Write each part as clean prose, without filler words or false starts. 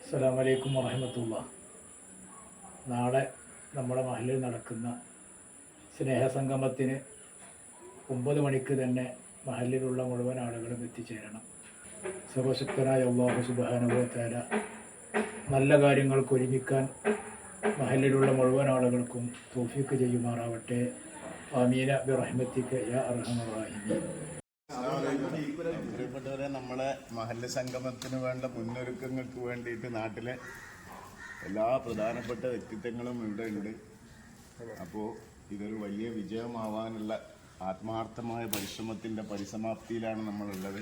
അസ്സലാമു അലൈക്കും വറഹ്മത്തുള്ളാഹി. നാളെ നമ്മുടെ മഹല്ലിൽ നടക്കുന്ന സ്നേഹസംഗമത്തിന് 9 മണിക്ക് തന്നെ മഹല്ലിലുള്ള മുഴുവൻ ആളുകളും എത്തിച്ചേരണം. സർവശക്തനായ അല്ലാഹു സുബ്ഹാനഹു വ തആല നല്ല കാര്യങ്ങൾക്ക് ഒരുമിക്കാൻ മഹല്ലിലുള്ള മുഴുവൻ ആളുകൾക്കും തൗഫീഖ് ചെയ്യുമാറാവട്ടെ. ആമീന ബിറഹ്മതിക യാ അർഹമർ റഹീമീൻ. പ്രിയപ്പെട്ടവരെ, നമ്മളെ മഹല്ല് സംഗമത്തിന് വേണ്ട മുന്നൊരുക്കങ്ങൾക്ക് വേണ്ടിയിട്ട് നാട്ടിലെ എല്ലാ പ്രധാനപ്പെട്ട വ്യക്തിത്വങ്ങളും ഇവിടെ ഉണ്ട്. അപ്പോൾ ഇതൊരു വലിയ വിജയമാവാനുള്ള ആത്മാർത്ഥമായ പരിശ്രമത്തിൻ്റെ പരിസമാപ്തിയിലാണ് നമ്മളുള്ളത്.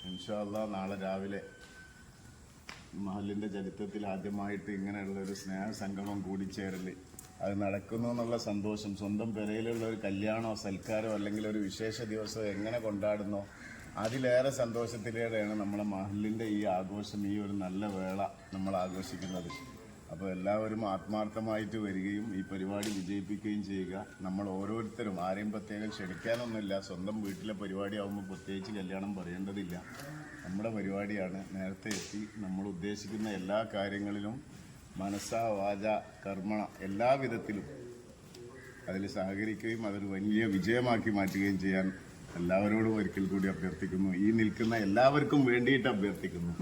ഇൻഷാ അല്ലാഹ് നാളെ രാവിലെ മഹല്ലിൻ്റെ ചരിത്രത്തിൽ ആദ്യമായിട്ട് ഇങ്ങനെയുള്ളൊരു സ്നേഹ സംഗമം കൂടിച്ചേരൽ അത് നടക്കുന്നു എന്നുള്ള സന്തോഷം, സ്വന്തം പെരയിലുള്ള ഒരു കല്യാണമോ സൽക്കാരോ അല്ലെങ്കിൽ ഒരു വിശേഷ ദിവസമോ എങ്ങനെ കൊണ്ടാടുന്നോ അതിലേറെ സന്തോഷത്തിലേറെയാണ് നമ്മളെ മഹല്ലിൻ്റെ ഈ ആഘോഷം, ഈ ഒരു നല്ല വേള നമ്മൾ ആഘോഷിക്കുന്നത്. അപ്പോൾ എല്ലാവരും ആത്മാർത്ഥമായിട്ട് വരികയും ഈ പരിപാടി വിജയിപ്പിക്കുകയും ചെയ്യുക. നമ്മൾ ഓരോരുത്തരും ആരെയും പ്രത്യേകം ക്ഷണിക്കാനൊന്നുമില്ല. സ്വന്തം വീട്ടിലെ പരിപാടി ആകുമ്പോൾ പ്രത്യേകിച്ച് കല്യാണം പറയേണ്ടതില്ല. നമ്മുടെ പരിപാടിയാണ്. നേരത്തെ എത്തി നമ്മൾ ഉദ്ദേശിക്കുന്ന എല്ലാ കാര്യങ്ങളിലും മനസ്സ വാച കർമ്മ എല്ലാ വിധത്തിലും അതിൽ സഹകരിക്കുകയും അതൊരു വലിയ വിജയമാക്കി മാറ്റുകയും ചെയ്യാൻ എല്ലാവരോടും ഒരിക്കൽ കൂടി അഭ്യർത്ഥിക്കുന്നു. ഈ നിൽക്കുന്ന എല്ലാവർക്കും വേണ്ടിയിട്ട് അഭ്യർത്ഥിക്കുന്നു.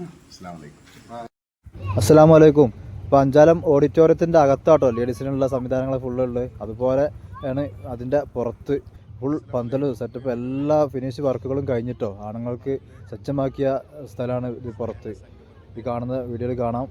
അസ്സലാമു അലൈക്കും. ഇപ്പോൾ അഞ്ചാലം ഓഡിറ്റോറിയത്തിൻ്റെ അകത്താട്ടോ ലേഡീസിനുള്ള സംവിധാനങ്ങൾ ഫുള്ളുള്ളത്. അതുപോലെ ആണ് അതിൻ്റെ പുറത്ത് ഫുൾ പന്തൽ സെറ്റപ്പ് എല്ലാ ഫിനിഷ് വർക്കുകളും കഴിഞ്ഞിട്ടോ ആണുങ്ങൾക്ക് സജ്ജമാക്കിയ സ്ഥലമാണ് ഇത്. പുറത്ത് ഈ കാണുന്ന വീഡിയോയിൽ കാണാം.